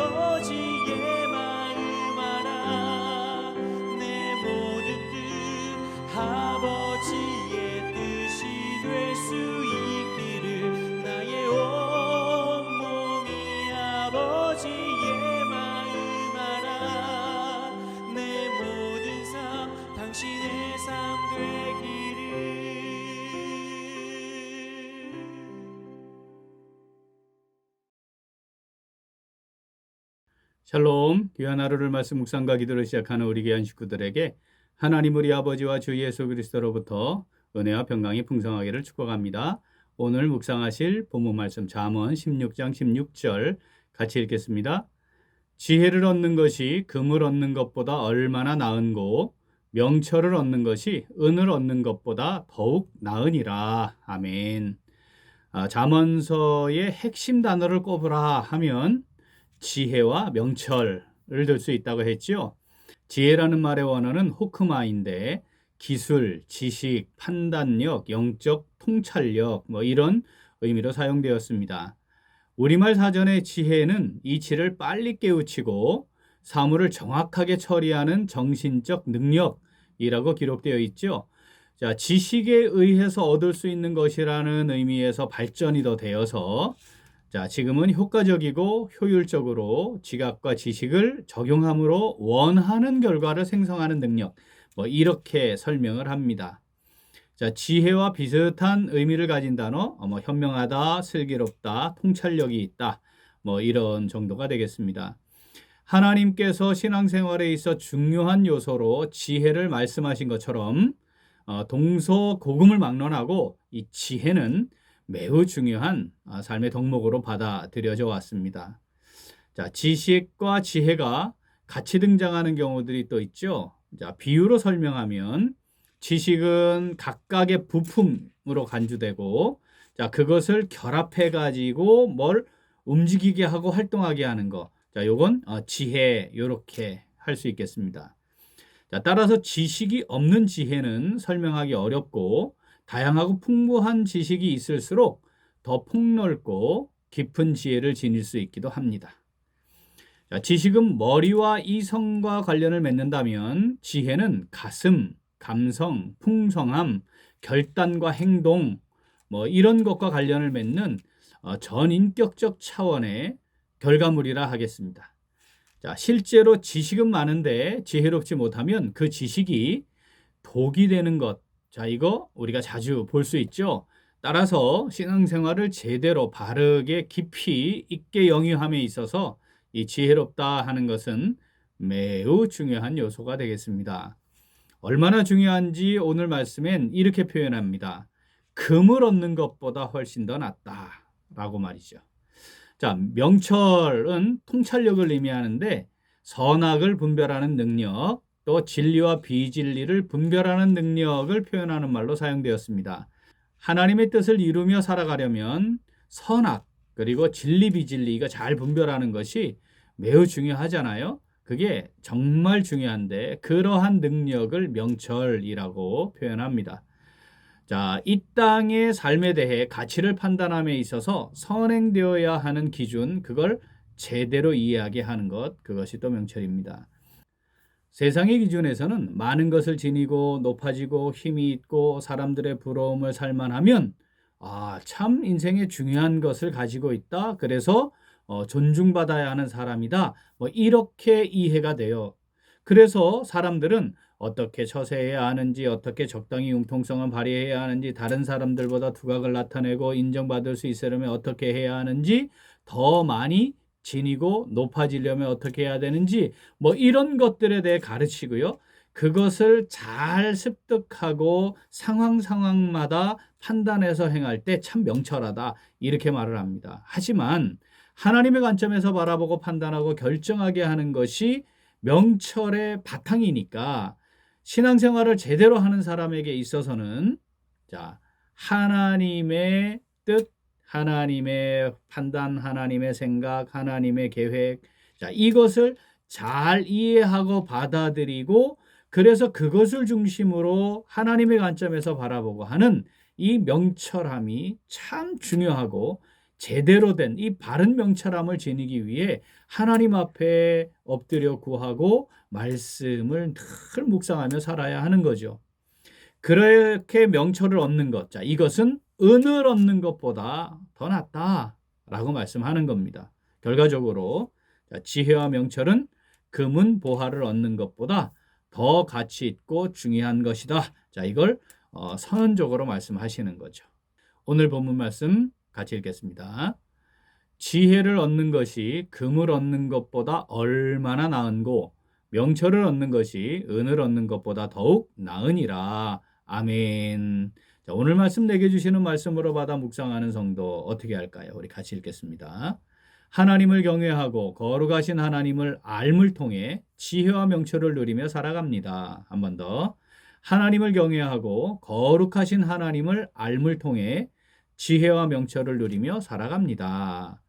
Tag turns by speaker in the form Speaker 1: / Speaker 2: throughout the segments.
Speaker 1: 아버지의 마음 알아. 내 모든 뜻 아버지의 뜻이 될 수 있기를. 나의 온몸이 아버지의 마음 알아. 내 모든 삶 당신의 삶 되기를.
Speaker 2: 샬롬, 귀한 하루를 말씀 묵상과 기도를 시작하는 우리 귀한 식구들에게 하나님 우리 아버지와 주 예수 그리스도로부터 은혜와 평강이 풍성하기를 축복합니다. 오늘 묵상하실 본문 말씀 잠언 16장 16절 같이 읽겠습니다. 지혜를 얻는 것이 금을 얻는 것보다 얼마나 나은고 명철을 얻는 것이 은을 얻는 것보다 더욱 나으니라. 아멘. 잠언서의 핵심 단어를 꼽으라 하면 지혜와 명철을 들 수 있다고 했죠. 지혜라는 말의 원어는 호크마인데 기술, 지식, 판단력, 영적 통찰력 이런 의미로 사용되었습니다. 우리말 사전의 지혜는 이치를 빨리 깨우치고 사물을 정확하게 처리하는 정신적 능력이라고 기록되어 있죠. 자, 지식에 의해서 얻을 수 있는 것이라는 의미에서 발전이 더 되어서 자, 지금은 효과적이고 효율적으로 지각과 지식을 적용함으로 원하는 결과를 생성하는 능력, 이렇게 설명을 합니다. 자, 지혜와 비슷한 의미를 가진 단어, 현명하다, 슬기롭다, 통찰력이 있다, 이런 정도가 되겠습니다. 하나님께서 신앙생활에 있어 중요한 요소로 지혜를 말씀하신 것처럼 동서고금을 막론하고 이 지혜는 매우 중요한 삶의 덕목으로 받아들여져 왔습니다. 자, 지식과 지혜가 같이 등장하는 경우들이 또 있죠. 자, 비유로 설명하면 지식은 각각의 부품으로 간주되고 자, 그것을 결합해 가지고 뭘 움직이게 하고 활동하게 하는 거. 자, 요건 지혜 요렇게 할 수 있겠습니다. 자, 따라서 지식이 없는 지혜는 설명하기 어렵고 다양하고 풍부한 지식이 있을수록 더 폭넓고 깊은 지혜를 지닐 수 있기도 합니다. 자, 지식은 머리와 이성과 관련을 맺는다면 지혜는 가슴, 감성, 풍성함, 결단과 행동 이런 것과 관련을 맺는 전인격적 차원의 결과물이라 하겠습니다. 자, 실제로 지식은 많은데 지혜롭지 못하면 그 지식이 독이 되는 것. 자, 이거 우리가 자주 볼 수 있죠. 따라서 신앙생활을 제대로 바르게 깊이 있게 영위함에 있어서 이 지혜롭다 하는 것은 매우 중요한 요소가 되겠습니다. 얼마나 중요한지 오늘 말씀엔 이렇게 표현합니다. 금을 얻는 것보다 훨씬 더 낫다라고 말이죠. 자, 명철은 통찰력을 의미하는데 선악을 분별하는 능력, 또 진리와 비진리를 분별하는 능력을 표현하는 말로 사용되었습니다. 하나님의 뜻을 이루며 살아가려면 선악, 그리고 진리, 비진리가 잘 분별하는 것이 매우 중요하잖아요. 그게 정말 중요한데 그러한 능력을 명철이라고 표현합니다. 자, 이 땅의 삶에 대해 가치를 판단함에 있어서 선행되어야 하는 기준, 그걸 제대로 이해하게 하는 것, 그것이 또 명철입니다. 세상의 기준에서는 많은 것을 지니고 높아지고 힘이 있고 사람들의 부러움을 살만하면 참 인생에 중요한 것을 가지고 있다. 그래서 존중받아야 하는 사람이다. 이렇게 이해가 돼요. 그래서 사람들은 어떻게 처세해야 하는지, 어떻게 적당히 융통성을 발휘해야 하는지, 다른 사람들보다 두각을 나타내고 인정받을 수 있으려면 어떻게 해야 하는지, 더 많이 지니고 높아지려면 어떻게 해야 되는지, 이런 것들에 대해 가르치고요. 그것을 잘 습득하고 상황마다 판단해서 행할 때 참 명철하다. 이렇게 말을 합니다. 하지만 하나님의 관점에서 바라보고 판단하고 결정하게 하는 것이 명철의 바탕이니까 신앙생활을 제대로 하는 사람에게 있어서는 자, 하나님의 뜻, 하나님의 판단, 하나님의 생각, 하나님의 계획, 자, 이것을 잘 이해하고 받아들이고 그래서 그것을 중심으로 하나님의 관점에서 바라보고 하는 이 명철함이 참 중요하고 제대로 된 이 바른 명철함을 지니기 위해 하나님 앞에 엎드려 구하고 말씀을 늘 묵상하며 살아야 하는 거죠. 그렇게 명철을 얻는 것, 자, 이것은 은을 얻는 것보다 더 낫다라고 말씀하는 겁니다. 결과적으로 지혜와 명철은 금은 보화를 얻는 것보다 더 가치 있고 중요한 것이다. 자, 이걸 선언적으로 말씀하시는 거죠. 오늘 본문 말씀 같이 읽겠습니다. 지혜를 얻는 것이 금을 얻는 것보다 얼마나 나은고 명철을 얻는 것이 은을 얻는 것보다 더욱 나으니라. 아멘. 자, 오늘 말씀 내게 주시는 말씀으로 받아 묵상하는 성도 어떻게 할까요? 우리 같이 읽겠습니다. 하나님을 경외하고 거룩하신 하나님을 알물 통해 지혜와 명철을 누리며 살아갑니다. 한 번 더. 하나님을 경외하고 거룩하신 하나님을 알물 통해 지혜와 명철을 누리며 살아갑니다.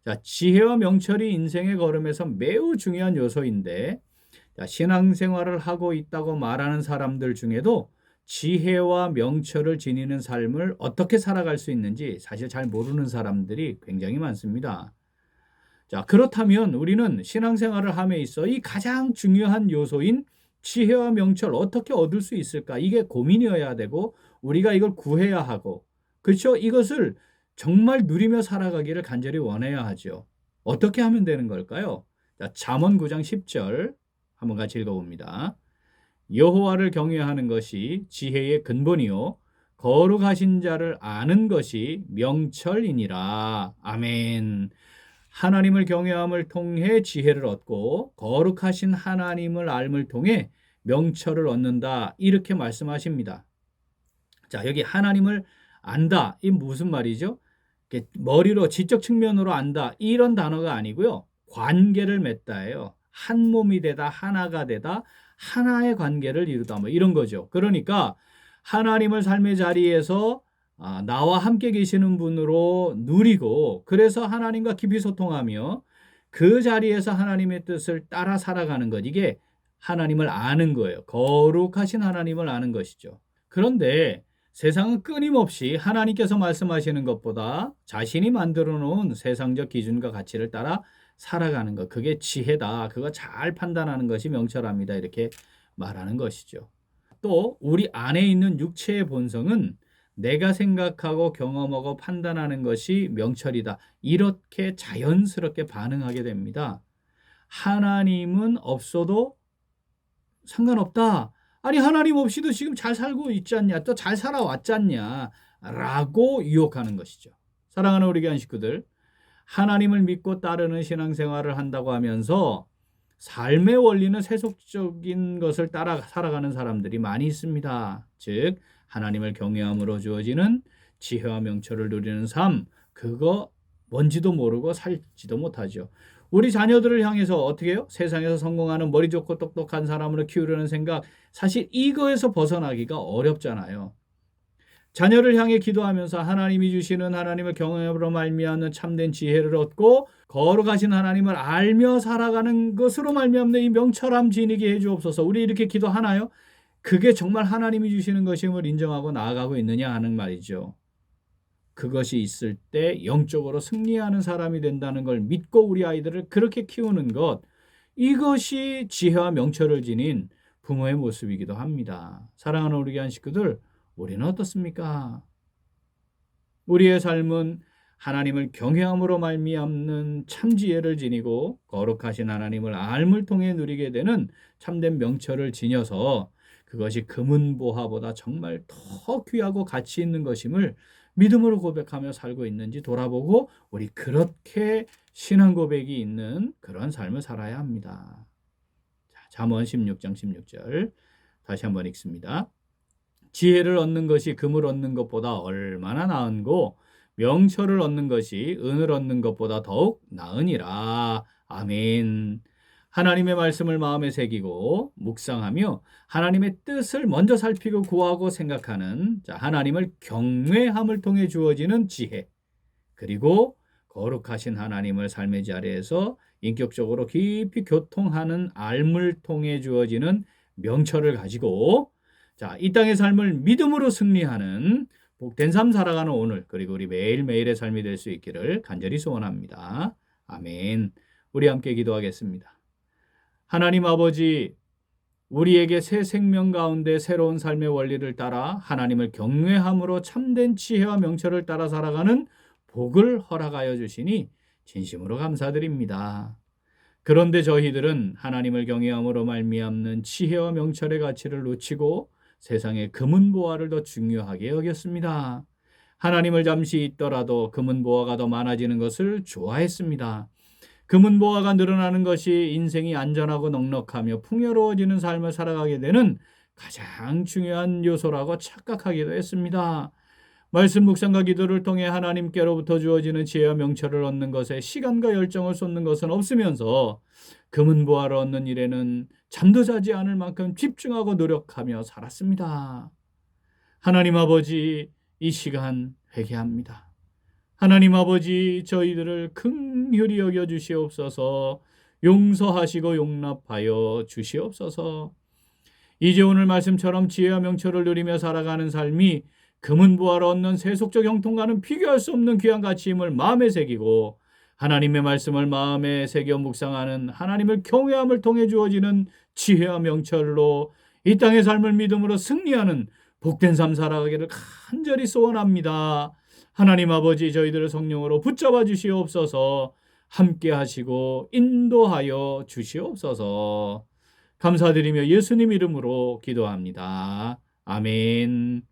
Speaker 2: 자, 지혜와 명철이 인생의 걸음에서 매우 중요한 요소인데, 자, 신앙생활을 하고 있다고 말하는 사람들 중에도 지혜와 명철을 지니는 삶을 어떻게 살아갈 수 있는지 사실 잘 모르는 사람들이 굉장히 많습니다. 자, 그렇다면 우리는 신앙생활을 함에 있어 이 가장 중요한 요소인 지혜와 명철 어떻게 얻을 수 있을까? 이게 고민이어야 되고 우리가 이걸 구해야 하고, 그렇죠? 이것을 정말 누리며 살아가기를 간절히 원해야 하죠. 어떻게 하면 되는 걸까요? 자, 잠언 9장 10절 한번 같이 읽어봅니다. 여호와를 경외하는 것이 지혜의 근본이요 거룩하신 자를 아는 것이 명철이니라. 아멘. 하나님을 경외함을 통해 지혜를 얻고 거룩하신 하나님을 알음을 통해 명철을 얻는다. 이렇게 말씀하십니다. 자, 여기 하나님을 안다. 이 무슨 말이죠? 머리로 지적 측면으로 안다. 이런 단어가 아니고요. 관계를 맺다예요. 한 몸이 되다, 하나가 되다, 하나의 관계를 이루다. 뭐 이런 거죠. 그러니까 하나님을 삶의 자리에서 나와 함께 계시는 분으로 누리고, 그래서 하나님과 깊이 소통하며 그 자리에서 하나님의 뜻을 따라 살아가는 것. 이게 하나님을 아는 거예요. 거룩하신 하나님을 아는 것이죠. 그런데 세상은 끊임없이 하나님께서 말씀하시는 것보다 자신이 만들어 놓은 세상적 기준과 가치를 따라 살아가는 것. 그게 지혜다. 그거 잘 판단하는 것이 명철합니다. 이렇게 말하는 것이죠. 또 우리 안에 있는 육체의 본성은 내가 생각하고 경험하고 판단하는 것이 명철이다. 이렇게 자연스럽게 반응하게 됩니다. 하나님은 없어도 상관없다. 아니, 하나님 없이도 지금 잘 살고 있지 않냐, 또 잘 살아왔지 않냐 라고 유혹하는 것이죠. 사랑하는 우리 교회 식구들, 하나님을 믿고 따르는 신앙생활을 한다고 하면서 삶의 원리는 세속적인 것을 따라 살아가는 사람들이 많이 있습니다. 즉 하나님을 경외함으로 주어지는 지혜와 명철을 누리는 삶, 그거 뭔지도 모르고 살지도 못하죠. 우리 자녀들을 향해서 어떻게 해요? 세상에서 성공하는 머리 좋고 똑똑한 사람으로 키우려는 생각, 사실 이거에서 벗어나기가 어렵잖아요. 자녀를 향해 기도하면서 하나님이 주시는 하나님을 경외함으로 말미암는 참된 지혜를 얻고 거룩하신 하나님을 알며 살아가는 것으로 말미암는 이 명철함 지니게 해주옵소서. 우리 이렇게 기도하나요? 그게 정말 하나님이 주시는 것임을 인정하고 나아가고 있느냐 하는 말이죠. 그것이 있을 때 영적으로 승리하는 사람이 된다는 걸 믿고 우리 아이들을 그렇게 키우는 것, 이것이 지혜와 명철을 지닌 부모의 모습이기도 합니다. 사랑하는 우리 교회 식구들, 우리는 어떻습니까? 우리의 삶은 하나님을 경외함으로 말미암는 참 지혜를 지니고 거룩하신 하나님을 알음을 통해 누리게 되는 참된 명철을 지녀서 그것이 금은보화보다 정말 더 귀하고 가치 있는 것임을 믿음으로 고백하며 살고 있는지 돌아보고 우리 그렇게 신앙 고백이 있는 그런 삶을 살아야 합니다. 자, 잠언 16장 16절 다시 한번 읽습니다. 지혜를 얻는 것이 금을 얻는 것보다 얼마나 나은고 명철을 얻는 것이 은을 얻는 것보다 더욱 나으니라. 아멘. 하나님의 말씀을 마음에 새기고 묵상하며 하나님의 뜻을 먼저 살피고 구하고 생각하는 하나님을 경외함을 통해 주어지는 지혜, 그리고 거룩하신 하나님을 삶의 자리에서 인격적으로 깊이 교통하는 알물 통해 주어지는 명철을 가지고 이 땅의 삶을 믿음으로 승리하는 복된 삶 살아가는 오늘, 그리고 우리 매일매일의 삶이 될 수 있기를 간절히 소원합니다. 아멘. 우리 함께 기도하겠습니다. 하나님 아버지, 우리에게 새 생명 가운데 새로운 삶의 원리를 따라 하나님을 경외함으로 참된 지혜와 명철을 따라 살아가는 복을 허락하여 주시니 진심으로 감사드립니다. 그런데 저희들은 하나님을 경외함으로 말미암는 지혜와 명철의 가치를 놓치고 세상의 금은보화를 더 중요하게 여겼습니다. 하나님을 잠시 있더라도 금은보화가 더 많아지는 것을 좋아했습니다. 금은보화가 늘어나는 것이 인생이 안전하고 넉넉하며 풍요로워지는 삶을 살아가게 되는 가장 중요한 요소라고 착각하기도 했습니다. 말씀 묵상과 기도를 통해 하나님께로부터 주어지는 지혜와 명철을 얻는 것에 시간과 열정을 쏟는 것은 없으면서 금은보화를 얻는 일에는 잠도 자지 않을 만큼 집중하고 노력하며 살았습니다. 하나님 아버지, 이 시간 회개합니다. 하나님 아버지, 저희들을 긍휼히 여겨 주시옵소서. 용서하시고 용납하여 주시옵소서. 이제 오늘 말씀처럼 지혜와 명철을 누리며 살아가는 삶이 금은보화를 얻는 세속적 형통과는 비교할 수 없는 귀한 가치임을 마음에 새기고 하나님의 말씀을 마음에 새겨 묵상하는 하나님을 경외함을 통해 주어지는 지혜와 명철로 이 땅의 삶을 믿음으로 승리하는 복된 삶 살아가기를 간절히 소원합니다. 하나님 아버지, 저희들을 성령으로 붙잡아 주시옵소서. 함께 하시고 인도하여 주시옵소서. 감사드리며 예수님 이름으로 기도합니다. 아멘.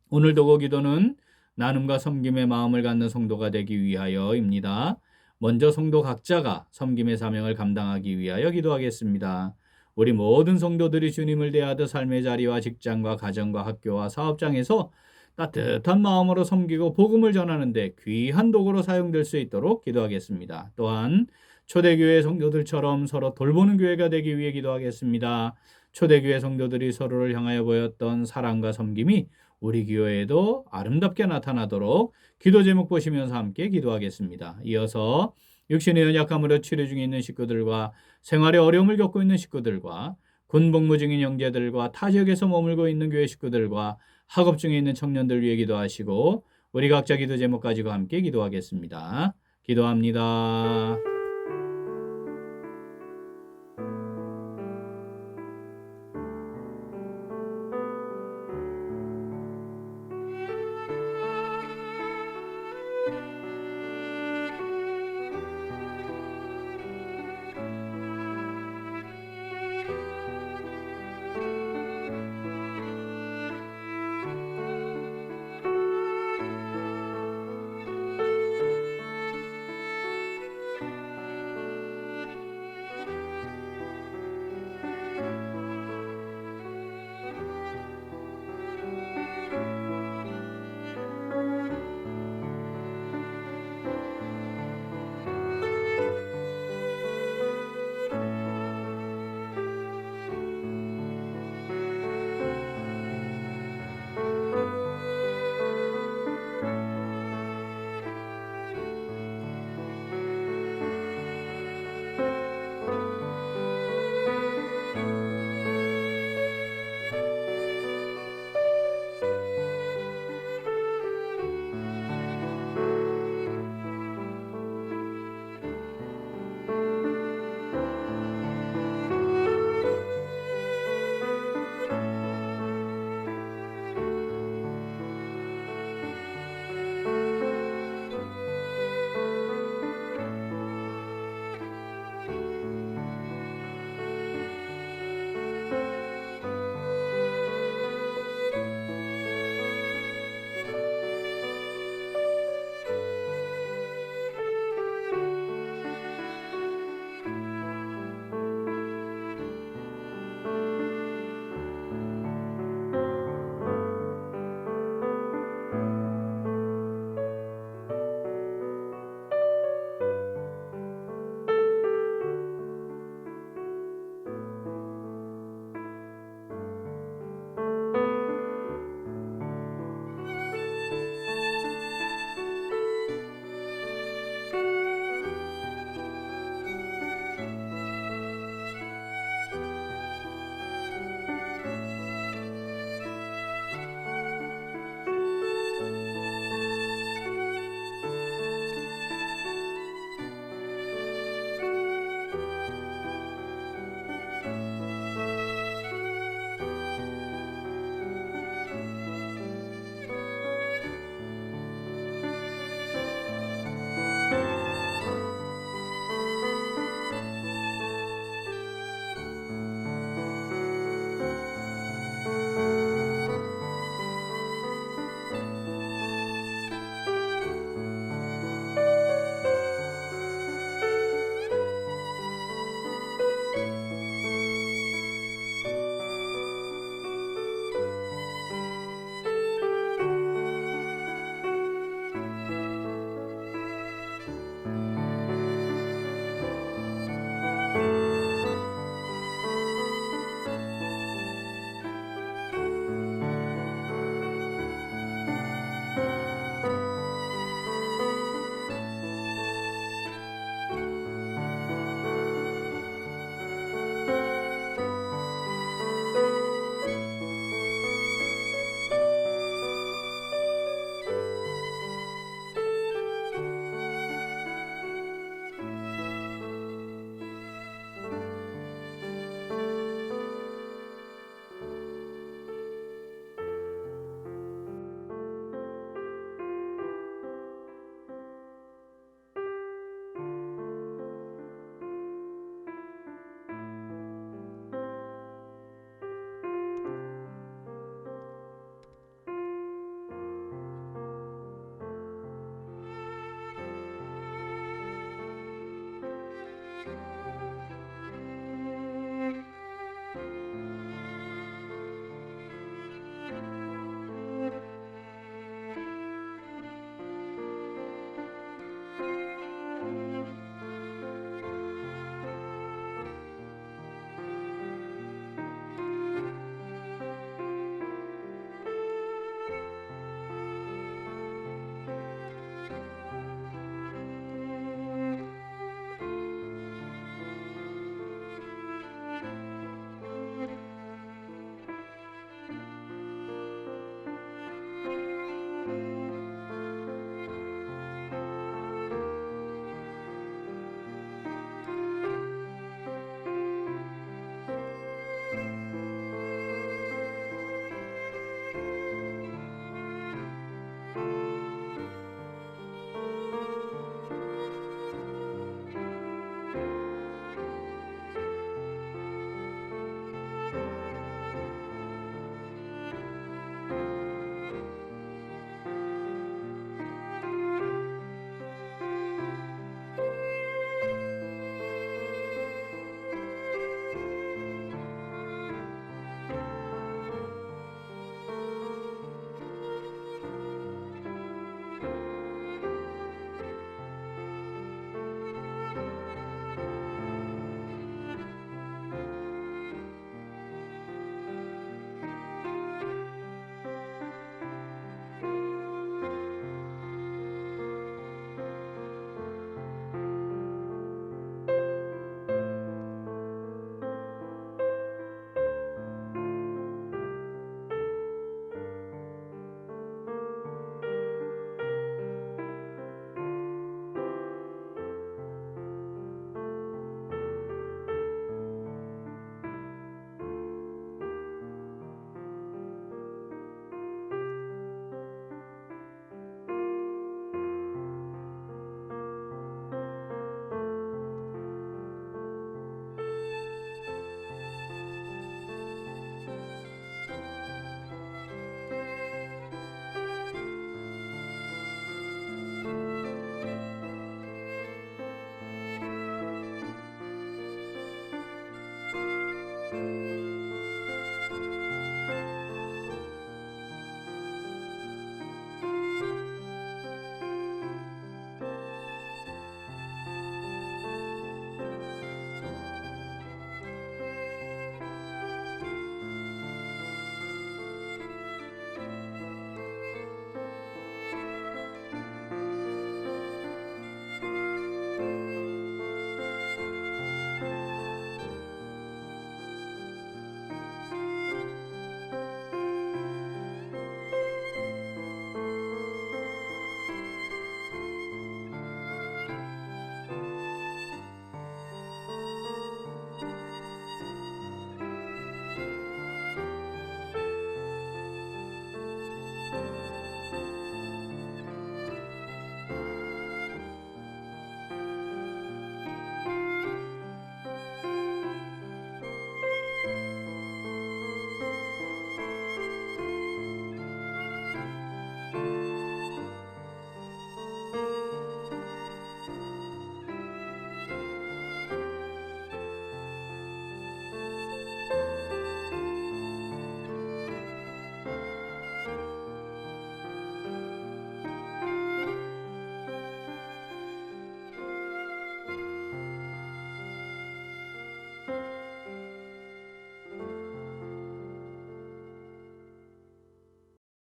Speaker 2: 오늘 도고 기도는 나눔과 섬김의 마음을 갖는 성도가 되기 위하여입니다. 먼저 성도 각자가 섬김의 사명을 감당하기 위하여 기도하겠습니다. 우리 모든 성도들이 주님을 대하듯 삶의 자리와 직장과 가정과 학교와 사업장에서 따뜻한 마음으로 섬기고 복음을 전하는 데 귀한 도구로 사용될 수 있도록 기도하겠습니다. 또한 초대교회 성도들처럼 서로 돌보는 교회가 되기 위해 기도하겠습니다. 초대교회 성도들이 서로를 향하여 보였던 사랑과 섬김이 우리 교회에도 아름답게 나타나도록 기도 제목 보시면서 함께 기도하겠습니다. 이어서 육신의 연약함으로 치료 중에 있는 식구들과 생활에 어려움을 겪고 있는 식구들과 군복무 중인 형제들과 타 지역에서 머물고 있는 교회 식구들과 학업 중에 있는 청년들 위해 기도하시고 우리 각자 기도 제목 가지고 함께 기도하겠습니다. 기도합니다.